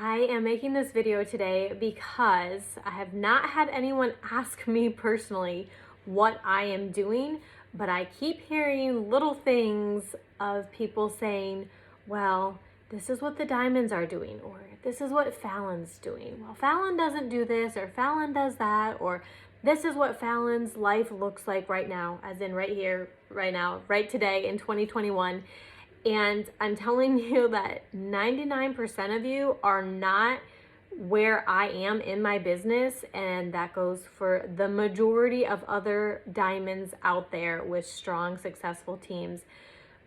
I am making this video today because I have not had anyone ask me personally what I am doing, but I keep hearing little things of people saying, well, this is what the diamonds are doing, or this is what Fallon's doing. Well, Fallon doesn't do this, or Fallon does that, or this is what Fallon's life looks like right now, as in right here, right now, right today in 2021. And I'm telling you that 99% of you are not where I am in my business, and that goes for the majority of other diamonds out there with strong, successful teams.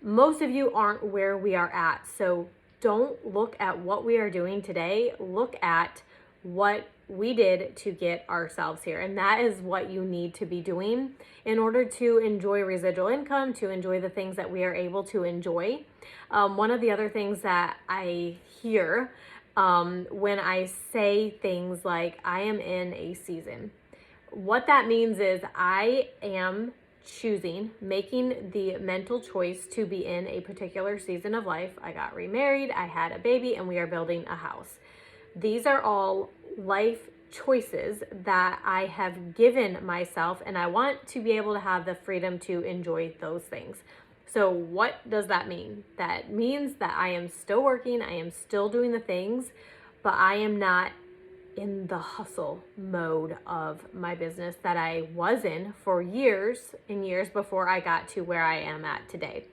Most of you aren't where we are at, so don't look at what we are doing today. Look at what we did to get ourselves here, and that is what you need to be doing in order to enjoy residual income, to enjoy the things that we are able to enjoy. One of the other things that I hear when I say things like I am in a season, what that means is I am making the mental choice to be in a particular season of life. I got remarried, I had a baby, and we are building a house. These are all life choices that I have given myself, and I want to be able to have the freedom to enjoy those things. So what does that mean? That means that I am still working, I am still doing the things, but I am not in the hustle mode of my business that I was in for years and years before I got to where I am at today.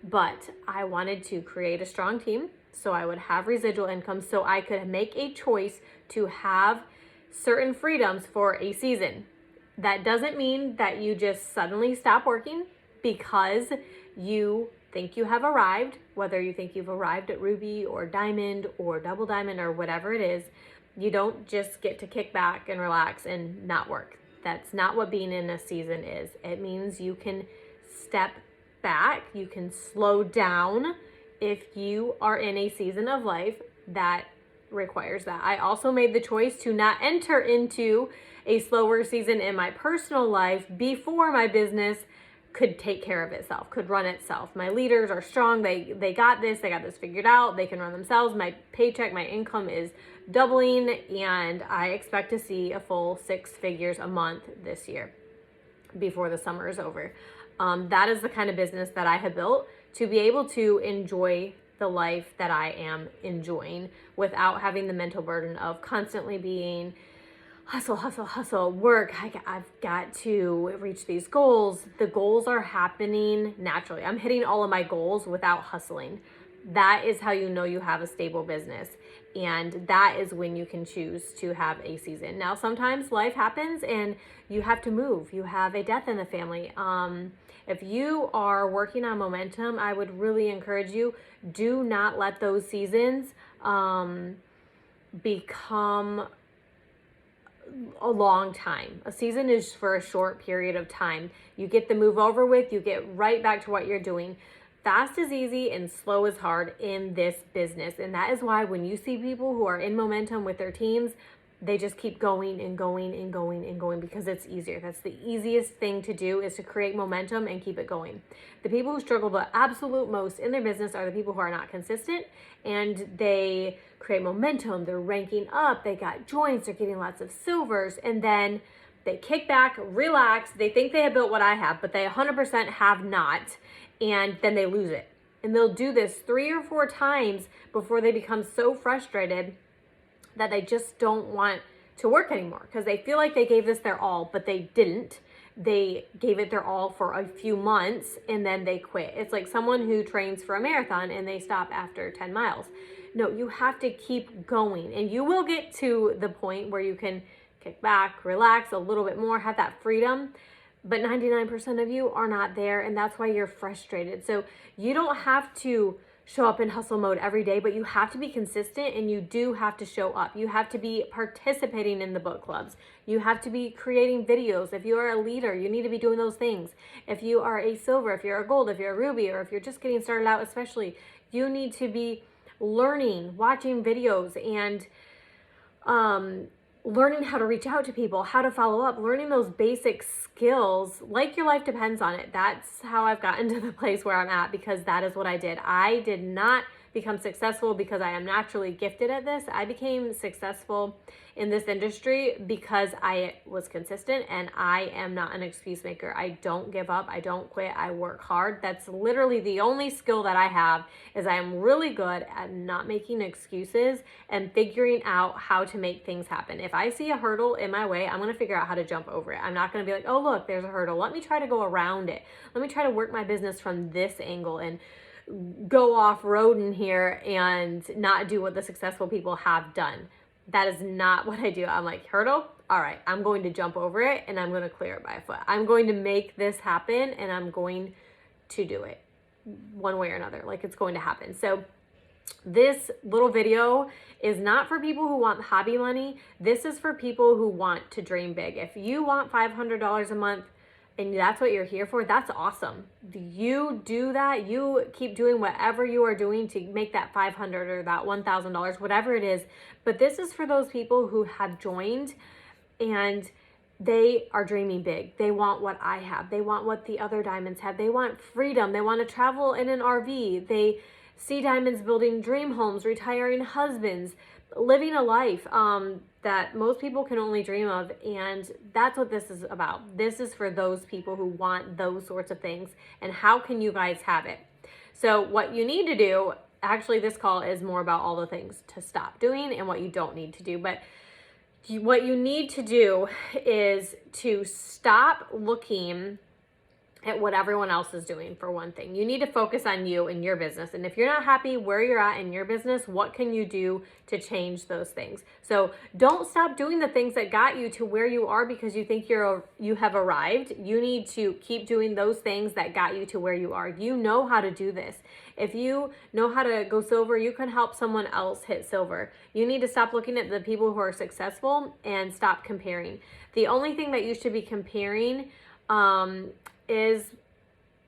But I wanted to create a strong team so I would have residual income, so I could make a choice to have certain freedoms for a season. That doesn't mean that you just suddenly stop working because you think you have arrived, whether you think you've arrived at Ruby or Diamond or Double Diamond or whatever it is. You don't just get to kick back and relax and not work. That's not what being in a season is. It means you can step back, you can slow down if you are in a season of life that requires that. I also made the choice to not enter into a slower season in my personal life before my business could take care of itself, could run itself. My leaders are strong. They got this figured out. They can run themselves. My paycheck, my income is doubling, and I expect to see a full 6 figures a month this year before the summer is over. That is the kind of business that I have built to be able to enjoy the life that I am enjoying without having the mental burden of constantly being hustle, work. I've got to reach these goals. The goals are happening naturally. I'm hitting all of my goals without hustling. That is how you know you have a stable business. And that is when you can choose to have a season. Now, sometimes life happens and you have to move. You have a death in the family. If you are working on momentum, I would really encourage you, do not let those seasons become a long time. A season is for a short period of time. You get the move over with, you get right back to what you're doing. Fast is easy and slow is hard in this business. And that is why when you see people who are in momentum with their teams, they just keep going and going and going and going because it's easier. That's the easiest thing to do, is to create momentum and keep it going. The people who struggle the absolute most in their business are the people who are not consistent, and they create momentum. They're ranking up. They got joints. They're getting lots of silvers. And then they kick back, relax. They think they have built what I have, but they 100% have not. And then they lose it. And they'll do this 3 or 4 times before they become so frustrated that they just don't want to work anymore because they feel like they gave this their all, but they didn't. They gave it their all for a few months and then they quit. It's like someone who trains for a marathon and they stop after 10 miles. No, you have to keep going, and you will get to the point where you can kick back, relax a little bit more, have that freedom. But 99% of you are not there, and that's why you're frustrated. So you don't have to show up in hustle mode every day, but you have to be consistent, and you do have to show up. You have to be participating in the book clubs. You have to be creating videos. If you are a leader, you need to be doing those things. If you are a silver, if you're a gold, if you're a ruby, or if you're just getting started out especially, you need to be learning, watching videos, and learning how to reach out to people, how to follow up, learning those basic skills like your life depends on it. That's how I've gotten to the place where I'm at, because that is what I did. I did not become successful because I am naturally gifted at this. I became successful in this industry because I was consistent, and I am not an excuse maker. I don't give up. I don't quit. I work hard. That's literally the only skill that I have, is I am really good at not making excuses and figuring out how to make things happen. If I see a hurdle in my way, I'm going to figure out how to jump over it. I'm not going to be like, oh, look, there's a hurdle. Let me try to go around it. Let me try to work my business from this angle and go off road in here and not do what the successful people have done. That is not what I do. I'm like, hurdle? All right, I'm going to jump over it and I'm going to clear it by foot. I'm going to make this happen and I'm going to do it one way or another. Like, it's going to happen. So this little video is not for people who want hobby money. This is for people who want to dream big. If you want $500 a month, and that's what you're here for, that's awesome. You do that. You keep doing whatever you are doing to make that $500 or that $1,000, whatever it is. But this is for those people who have joined and they are dreaming big. They want what I have. They want what the other diamonds have. They want freedom. They want to travel in an RV. They see diamonds building dream homes, retiring husbands, living a life that most people can only dream of. And that's what this is about. This is for those people who want those sorts of things. And how can you guys have it? So what you need to do, actually this call is more about all the things to stop doing and what you don't need to do. But what you need to do is to stop looking at what everyone else is doing. For one thing, you need to focus on you and your business. And if you're not happy where you're at in your business, what can you do to change those things? So don't stop doing the things that got you to where you are because you think you have arrived. You need to keep doing those things that got you to where you are. You know how to do this. If you know how to go silver, you can help someone else hit silver. You need to stop looking at the people who are successful and stop comparing. The only thing that you should be comparing is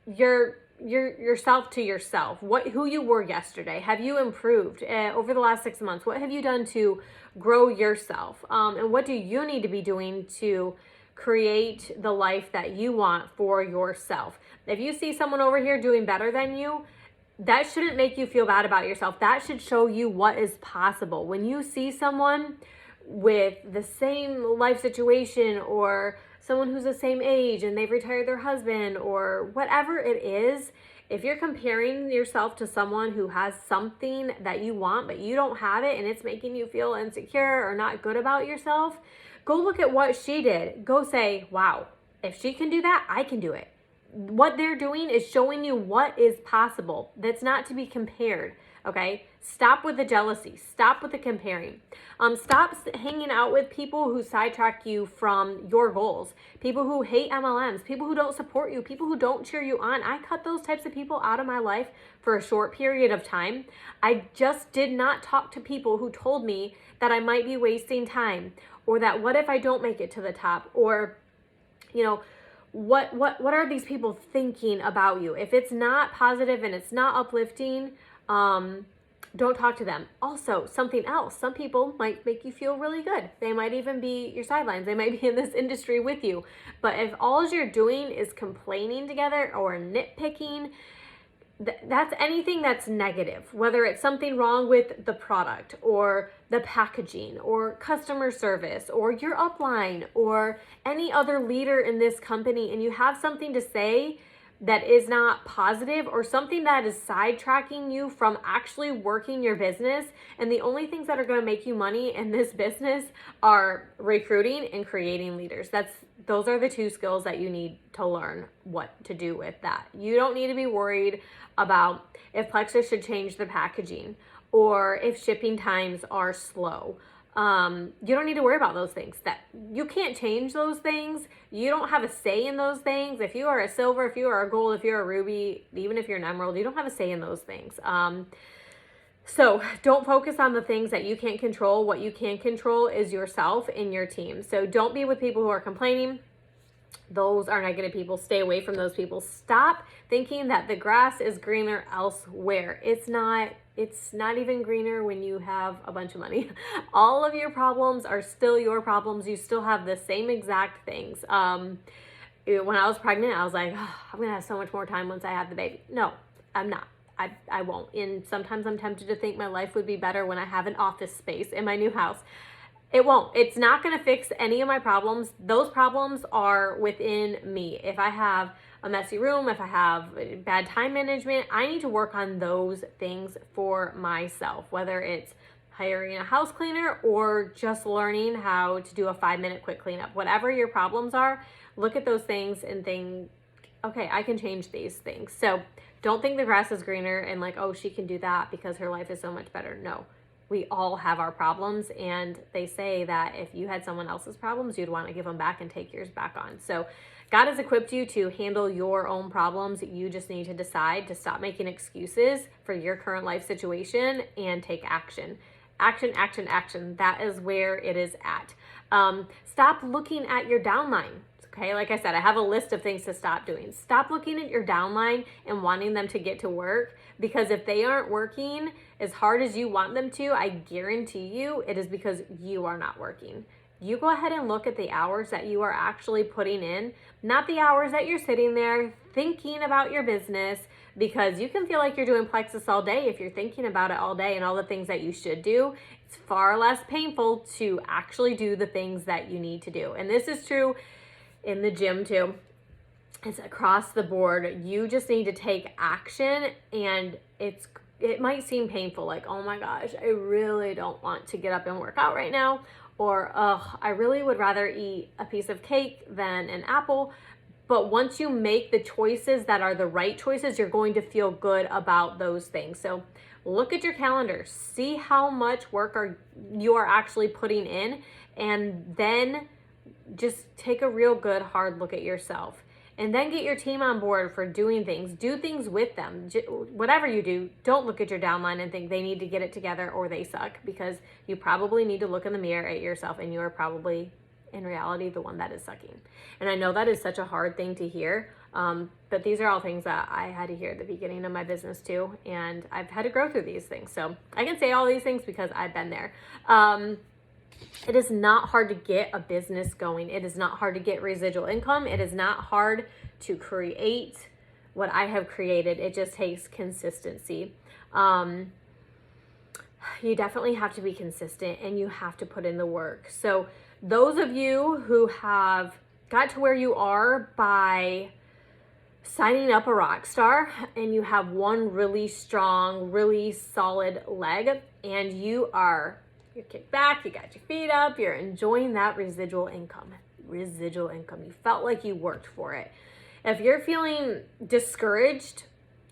yourself to yourself. Who you were yesterday. Have you improved over the last 6 months? What have you done to grow yourself? And what do you need to be doing to create the life that you want for yourself? If you see someone over here doing better than you, that shouldn't make you feel bad about yourself. That should show you what is possible. When you see someone with the same life situation, or someone who's the same age and they've retired their husband, or whatever it is, if you're comparing yourself to someone who has something that you want but you don't have it and it's making you feel insecure or not good about yourself, go look at what she did. Go say, wow, if she can do that, I can do it. What they're doing is showing you what is possible. That's not to be compared. Okay, stop with the jealousy. Stop with the comparing. Stop hanging out with people who sidetrack you from your goals. People who hate MLMs, people who don't support you, people who don't cheer you on. I cut those types of people out of my life for a short period of time. I just did not talk to people who told me that I might be wasting time, or that what if I don't make it to the top, or, you know, what are these people thinking about you? If it's not positive and it's not uplifting, don't talk to them. Also, something else, some people might make you feel really good. They might even be your sidelines. They might be in this industry with you. But if all you're doing is complaining together or nitpicking, that's anything that's negative, whether it's something wrong with the product or the packaging or customer service or your upline or any other leader in this company, and you have something to say that is not positive, or something that is sidetracking you from actually working your business. And the only things that are going to make you money in this business are recruiting and creating leaders. Those are the two skills that you need to learn what to do with that. You don't need to be worried about if Plexus should change the packaging or if shipping times are slow. You don't need to worry about those things. That you can't change those things. You don't have a say in those things. If you are a silver, if you are a gold, if you're a ruby, even if you're an emerald, you don't have a say in those things. So don't focus on the things that you can't control. What you can control is yourself and your team. So don't be with people who are complaining. Those are negative people. Stay away from those people. Stop thinking that the grass is greener elsewhere. It's not even greener when you have a bunch of money. All of your problems are still your problems. You still have the same exact things. When I was pregnant, I was like, oh, I'm going to have so much more time once I have the baby. No, I'm not. I won't. And sometimes I'm tempted to think my life would be better when I have an office space in my new house. It won't. It's not going to fix any of my problems. Those problems are within me. If I have a messy room, if I have bad time management, I need to work on those things for myself, whether it's hiring a house cleaner or just learning how to do a 5-minute quick cleanup. Whatever your problems are, look at those things and think, okay, I can change these things. So don't think the grass is greener and like, oh, she can do that because her life is so much better. No. We all have our problems, and they say that if you had someone else's problems, you'd want to give them back and take yours back on. So God has equipped you to handle your own problems. You just need to decide to stop making excuses for your current life situation and take action. Action, action, action. That is where it is at. Stop looking at your downline. Okay, like I said, I have a list of things to stop doing. Stop looking at your downline and wanting them to get to work, because if they aren't working as hard as you want them to, I guarantee you it is because you are not working. You go ahead and look at the hours that you are actually putting in, not the hours that you're sitting there thinking about your business, because you can feel like you're doing plexus all day if you're thinking about it all day and all the things that you should do. It's far less painful to actually do the things that you need to do. And this is true in the gym too. It's across the board. You just need to take action, and it might seem painful, like, oh my gosh, I really don't want to get up and work out right now, or I really would rather eat a piece of cake than an apple. But once you make the choices that are the right choices, you're going to feel good about those things. So look at your calendar, see how much work you are actually putting in, and then just take a real good hard look at yourself, and then get your team on board for doing things. Do things with them. Whatever you do, don't look at your downline and think they need to get it together or they suck, because you probably need to look in the mirror at yourself, and you are probably in reality the one that is sucking. And I know that is such a hard thing to hear, but these are all things that I had to hear at the beginning of my business too, and I've had to grow through these things. So I can say all these things because I've been there. It is not hard to get a business going. It is not hard to get residual income. It is not hard to create what I have created. It just takes consistency. You definitely have to be consistent, and you have to put in the work. So those of you who have got to where you are by signing up a rock star, and you have one really strong, really solid leg, and you're kicked back, you got your feet up, you're enjoying that residual income. You felt like you worked for it. If you're feeling discouraged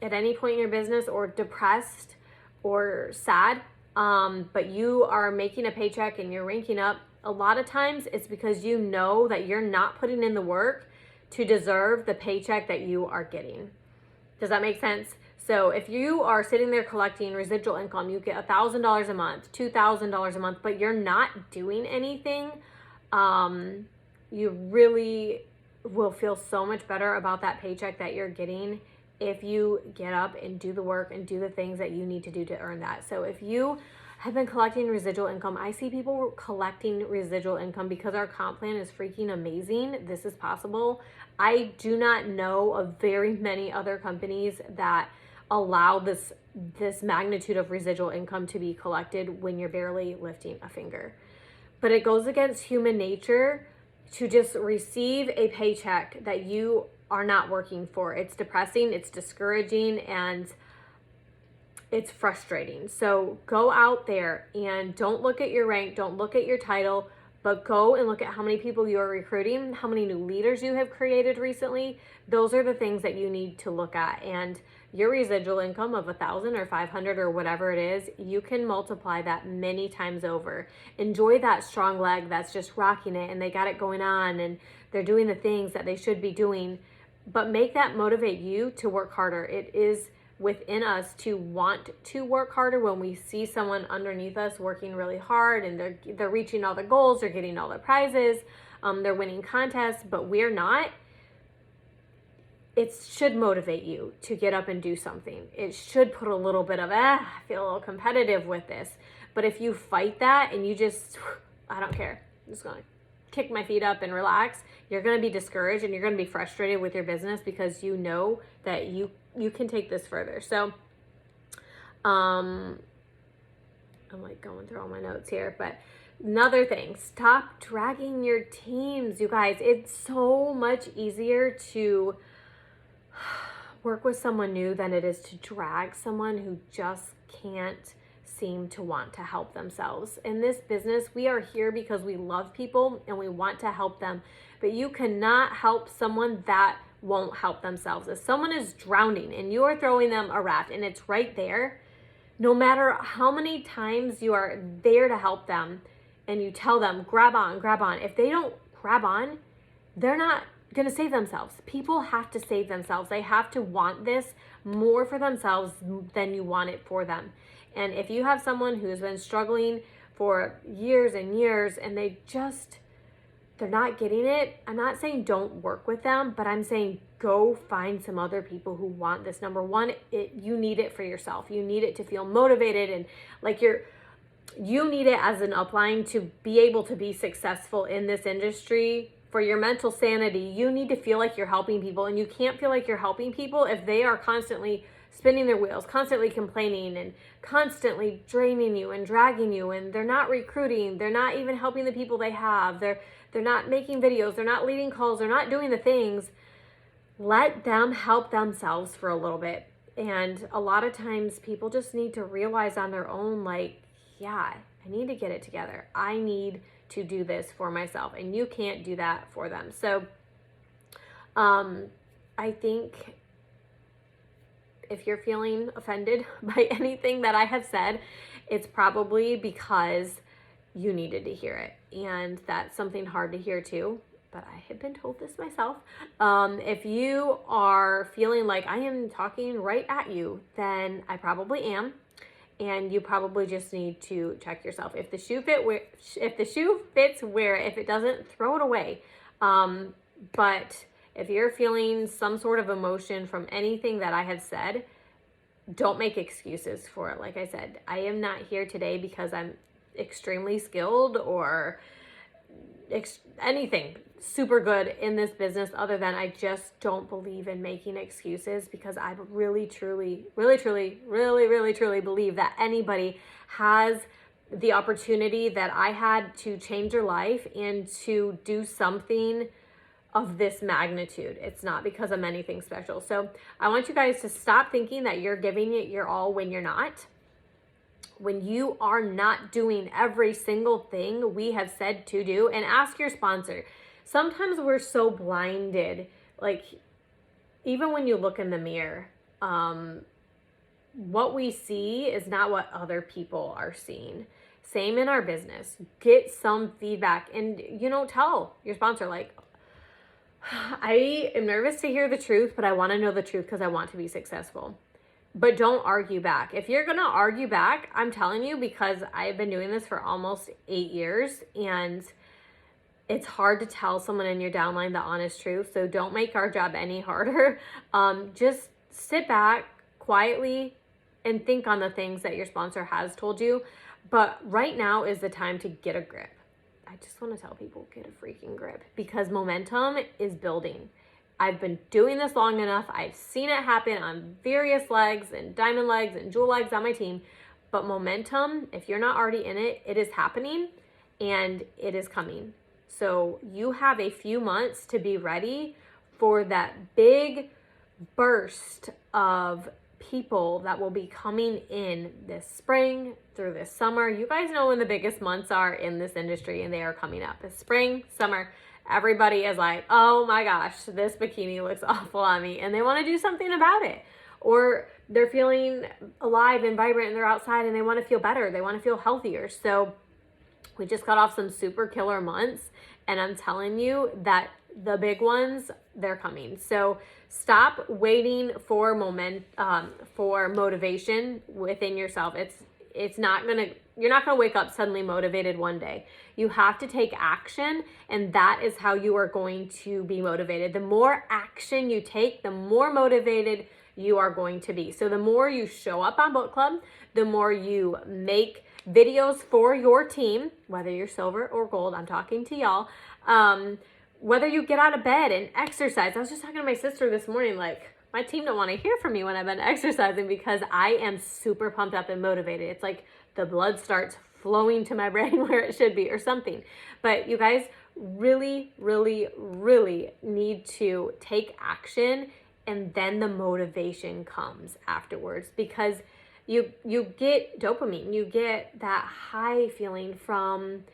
at any point in your business, or depressed or sad, but you are making a paycheck and you're ranking up, a lot of times it's because you know that you're not putting in the work to deserve the paycheck that you are getting. Does that make sense? So if you are sitting there collecting residual income, you get $1,000 a month, $2,000 a month, but you're not doing anything, you really will feel so much better about that paycheck that you're getting if you get up and do the work and do the things that you need to do to earn that. So if you have been collecting residual income, I see people collecting residual income because our comp plan is freaking amazing. This is possible. I do not know of very many other companies that allow this magnitude of residual income to be collected when you're barely lifting a finger. But it goes against human nature to just receive a paycheck that you are not working for. It's depressing, it's discouraging, and it's frustrating. So go out there and don't look at your rank, don't look at your title, but go and look at how many people you are recruiting, how many new leaders you have created recently. Those are the things that you need to look at. And your residual income of 1,000 or 500 or whatever it is, you can multiply that many times over. Enjoy that strong leg that's just rocking it, and they got it going on, and they're doing the things that they should be doing. But make that motivate you to work harder. It is within us to want to work harder when we see someone underneath us working really hard, and they're reaching all the goals, they're getting all the prizes, they're winning contests, but we're not. It should motivate you to get up and do something. It should put a little bit of, I feel a little competitive with this. But if you fight that and you just, I don't care, I'm just going to kick my feet up and relax, you're going to be discouraged and you're going to be frustrated with your business because you know that you can take this further. So I'm like going through all my notes here, but another thing, stop dragging your teams, you guys. It's so much easier to work with someone new than it is to drag someone who just can't seem to want to help themselves. In this business, we are here because we love people and we want to help them, but you cannot help someone that won't help themselves. If someone is drowning and you are throwing them a raft and it's right there, no matter how many times you are there to help them and you tell them, grab on, if they don't grab on, they're not going to save themselves. People have to save themselves. They have to want this more for themselves than you want it for them. And if you have someone who's been struggling for years and years and they're not getting it, I'm not saying don't work with them, but I'm saying go find some other people who want this. Number one, you need it for yourself. You need it to feel motivated and like you need it as an upline to be able to be successful in this industry. For your mental sanity, you need to feel like you're helping people, and you can't feel like you're helping people if they are constantly spinning their wheels, constantly complaining and constantly draining you and dragging you, and they're not recruiting, they're not even helping the people they have, they're not making videos, they're not leading calls, they're not doing the things. Let them help themselves for a little bit. And a lot of times people just need to realize on their own, like, yeah, I need to get it together. I need to do this for myself, and you can't do that for them. So I think if you're feeling offended by anything that I have said, it's probably because you needed to hear it, and that's something hard to hear too, but I have been told this myself. If you are feeling like I am talking right at you, then I probably am. And you probably just need to check yourself. If the shoe fits, wear it. If it doesn't, throw it away. But if you're feeling some sort of emotion from anything that I have said, don't make excuses for it. Like I said, I am not here today because I'm extremely skilled or anything super good in this business, other than I just don't believe in making excuses, because I really truly believe that anybody has the opportunity that I had to change your life and to do something of this magnitude. It's not because I'm anything special. So I want you guys to stop thinking that you're giving it your all when you're not. When you are not doing every single thing we have said to do, and ask your sponsor. Sometimes we're so blinded, like even when you look in the mirror, what we see is not what other people are seeing. Same in our business. Get some feedback and, tell your sponsor, like, I am nervous to hear the truth, but I want to know the truth because I want to be successful. But don't argue back. If you're going to argue back, I'm telling you, because I've been doing this for almost 8 years, and it's hard to tell someone in your downline the honest truth. So don't make our job any harder. Just sit back quietly and think on the things that your sponsor has told you. But right now is the time to get a grip. I just want to tell people, get a freaking grip, because momentum is building. I've been doing this long enough. I've seen it happen on various legs and diamond legs and jewel legs on my team. But momentum, if you're not already in it, it is happening and it is coming. So you have a few months to be ready for that big burst of people that will be coming in this spring through this summer. You guys know when the biggest months are in this industry, and they are coming up. It's spring, summer. Everybody is like, oh my gosh, this bikini looks awful on me, and they want to do something about it. Or they're feeling alive and vibrant and they're outside and they want to feel better. They want to feel healthier. So we just got off some super killer months, and I'm telling you that the big ones, they're coming. So stop waiting for motivation within yourself. You're not gonna wake up suddenly motivated one day. You have to take action, and that is how you are going to be motivated. The more action you take, the more motivated you are going to be. So the more you show up on book club, the more you make videos for your team, whether you're silver or gold, I'm talking to y'all, whether you get out of bed and exercise. I was just talking to my sister this morning, like, my team don't want to hear from me when I've been exercising because I am super pumped up and motivated. It's like the blood starts flowing to my brain where it should be or something. But you guys really, really, really need to take action, and then the motivation comes afterwards, because you get dopamine, you get that high feeling from,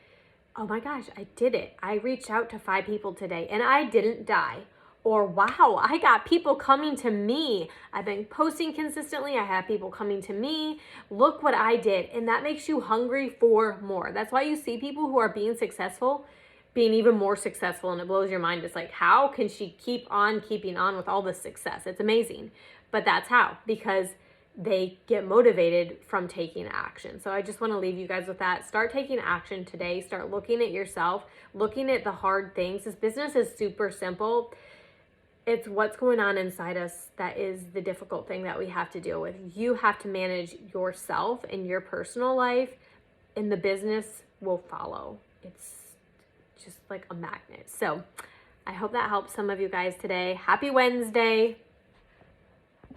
oh my gosh, I did it. I reached out to 5 people today and I didn't die. Or wow, I got people coming to me. I've been posting consistently. I have people coming to me. Look what I did. And that makes you hungry for more. That's why you see people who are being successful being even more successful, and it blows your mind. It's like, how can she keep on keeping on with all this success? It's amazing. But that's how, because they get motivated from taking action. So I just want to leave you guys with that. Start taking action today. Start looking at yourself, looking at the hard things. This business is super simple. It's what's going on inside us that is the difficult thing that we have to deal with. You have to manage yourself and your personal life, and the business will follow. It's just like a magnet. So I hope that helps some of you guys today. Happy Wednesday.